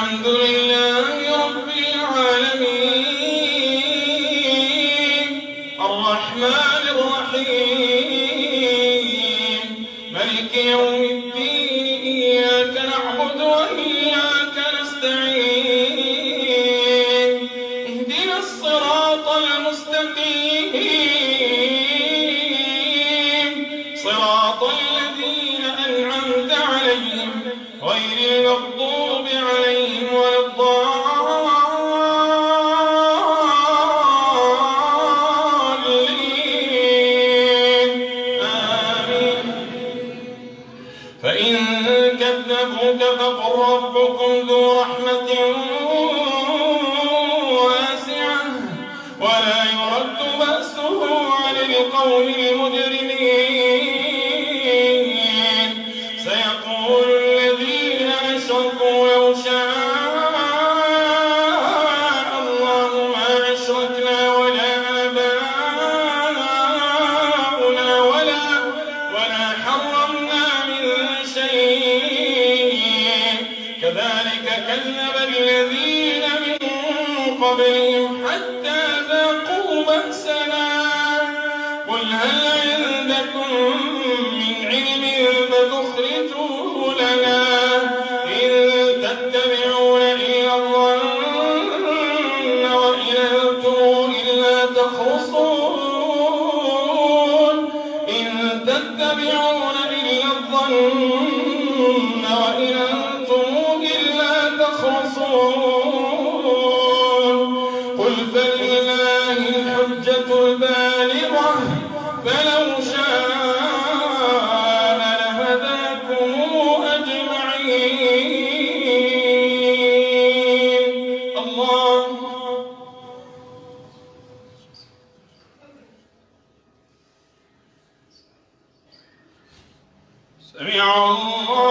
الحمد لله رب العالمين الرحمن الرحيم ملك يوم الدين إياك نعبد وإياك نستعين اهدنا الصراط المستقيم صراط الذين أنعمت عليهم غير المغضوب عليهم ولا الضالين آمين. فإن كذبوك فقل ربكم ذو رحمة واسعة ولا يرد بأسه عن القوم المجرمين سيقول الذين أشركوا لو شاء الله ما أشركنا ولا آباؤنا ولا حرمنا من شيء كذلك كذب الذين من قبلهم حتى ذاقوا بأسنا قل هل عندكم من علم فتخرجوه لنا إن تتبعون إلا الظن وإن أنتم إلا تخرصون إن تتبعون إلا الظن وإن أنتم إلا تخرصون قل فلله الحجة البالغة فلو شاء لهداكم أجمعين. الله سمع الله